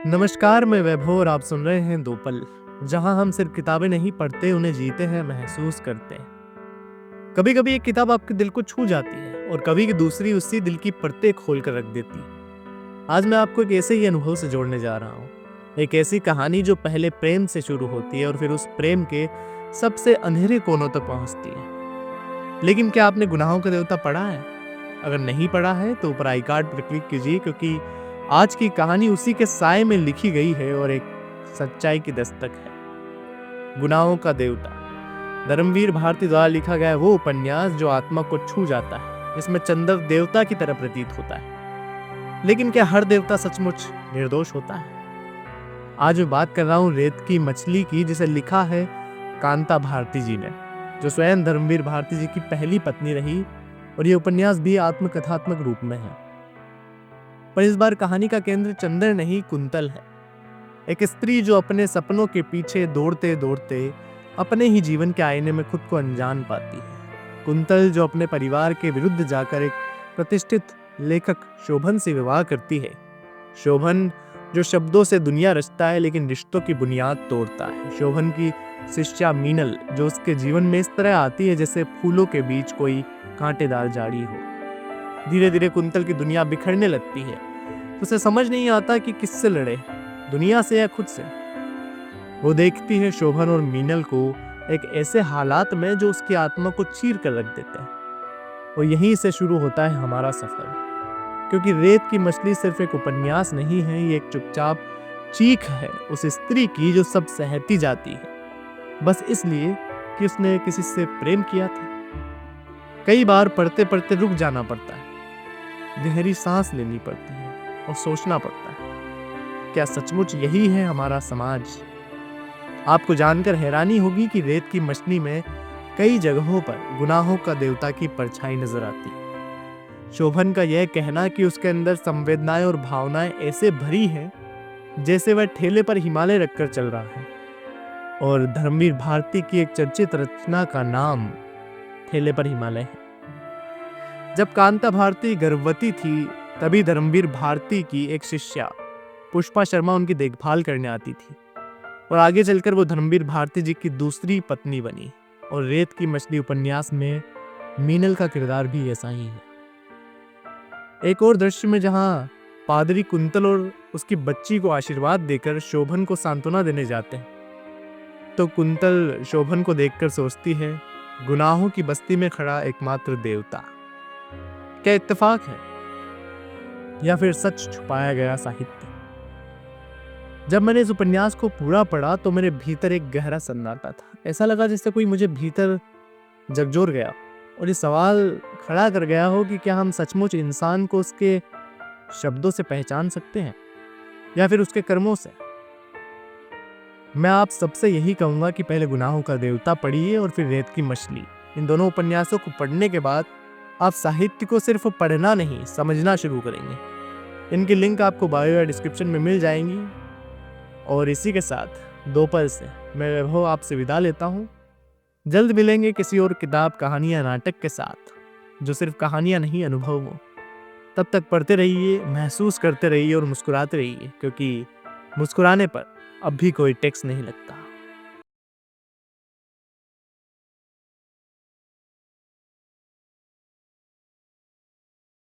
नमस्कार, मैं वैभव और आप सुन रहे हैं दो पल, जहां हम सिर्फ किताबें नहीं पढ़ते, उन्हें जीते हैं, महसूस करते हैं। कभी कभी एक किताब आपके दिल को छू जाती है और कभी दूसरी उसी दिल की परतें खोल कर रख देती है। आज मैं आपको एक ऐसे ही अनुभव से जोड़ने जा रहा हूँ। एक ऐसी कहानी जो पहले प्रेम से शुरू होती है और फिर उस प्रेम के सबसे अंधेरे कोनों तक पहुंचती है। लेकिन क्या आपने गुनाहों का देवता पढ़ा है? अगर नहीं पढ़ा है तो ऊपर आई कार्ड पर क्लिक कीजिए, क्योंकि आज की कहानी उसी के साए में लिखी गई है और एक सच्चाई की दस्तक है। गुनाहों का देवता धर्मवीर भारती द्वारा लिखा गया वो उपन्यास जो आत्मा को छू जाता है। इसमें चंद्र देवता की तरह प्रतीत होता है, लेकिन क्या हर देवता सचमुच निर्दोष होता है? आज मैं बात कर रहा हूँ रेत की मछली की, जिसे लिखा है कांता भारती जी ने, जो स्वयं धर्मवीर भारती जी की पहली पत्नी रही। और ये उपन्यास भी आत्मकथात्मक रूप में है, पर इस बार कहानी का केंद्र चंद्र नहीं, कुंतल है। एक स्त्री जो अपने सपनों के पीछे दौड़ते दौड़ते अपने ही जीवन के आईने में खुद को अनजान पाती है। कुंतल जो अपने परिवार के विरुद्ध जाकर एक प्रतिष्ठित लेखक शोभन से विवाह करती है। शोभन जो शब्दों से दुनिया रचता है लेकिन रिश्तों की बुनियाद तोड़ता है। शोभन की शिष्या मीनल जो उसके जीवन में इस तरह आती है जैसे फूलों के बीच कोई कांटेदार झाड़ी हो। धीरे धीरे कुंतल की दुनिया बिखरने लगती है। उसे समझ नहीं आता कि किससे लड़े, दुनिया से या खुद से। वो देखती है शोभन और मीनल को एक ऐसे हालात में जो उसकी आत्मा को चीर कर रख देते हैं। और यहीं से शुरू होता है हमारा सफर, क्योंकि रेत की मछली सिर्फ एक उपन्यास नहीं है, ये एक चुपचाप चीख है उस स्त्री की जो सब सहती जाती है, बस इसलिए कि उसने किसी से प्रेम किया था। कई बार पढ़ते पढ़ते रुक जाना पड़ता है, गहरी सांस लेनी पड़ती है और सोचना पड़ता है, क्या सचमुच यही है हमारा समाज? आपको जानकर हैरानी होगी कि रेत की मछली में कई जगहों पर गुनाहों का देवता की परछाई नजर आती है। शोभन का यह कहना कि उसके अंदर संवेदनाएं और भावनाएं ऐसे भरी हैं जैसे वह ठेले पर हिमालय रखकर चल रहा है। और धर्मवीर भारती की एक चर्चित रचना का नाम ठेले पर हिमालय है। जब कांता भारती गर्भवती थी, तभी धर्मवीर भारती की एक शिष्या पुष्पा शर्मा उनकी देखभाल करने आती थी, और आगे चलकर वो धर्मवीर भारती जी की दूसरी पत्नी बनी। और रेत की मछली उपन्यास में मीनल का किरदार भी ऐसा ही है। एक और दृश्य में जहां पादरी कुंतल और उसकी बच्ची को आशीर्वाद देकर शोभन को सांत्वना देने जाते हैं, तो कुंतल शोभन को देखकर सोचती है, गुनाहों की बस्ती में खड़ा एकमात्र देवता। क्या इत्तेफाक है या फिर सच छुपाया गया साहित्य? जब मैंने इस उपन्यास को पूरा पढ़ा तो मेरे भीतर एक गहरा सन्नाटा था। ऐसा लगा जैसे कोई मुझे भीतर झकझोर गया और ये सवाल खड़ा कर गया हो कि क्या हम सचमुच इंसान को उसके शब्दों से पहचान सकते हैं या फिर उसके कर्मों से? मैं आप सबसे यही कहूंगा कि पहले गुनाहों का देवता पढ़िए और फिर रेत की मछली। इन दोनों उपन्यासों को पढ़ने के बाद आप साहित्य को सिर्फ पढ़ना नहीं, समझना शुरू करेंगे। इनकी लिंक आपको बायो या डिस्क्रिप्शन में मिल जाएंगी। और इसी के साथ दो पल से मैं वैभव आपसे विदा लेता हूँ। जल्द मिलेंगे किसी और किताब, कहानी या नाटक के साथ, जो सिर्फ कहानियां नहीं, अनुभव हो। तब तक पढ़ते रहिए, महसूस करते रहिए और मुस्कुराते रहिए, क्योंकि मुस्कुराने पर अब भी कोई टैक्स नहीं लगता।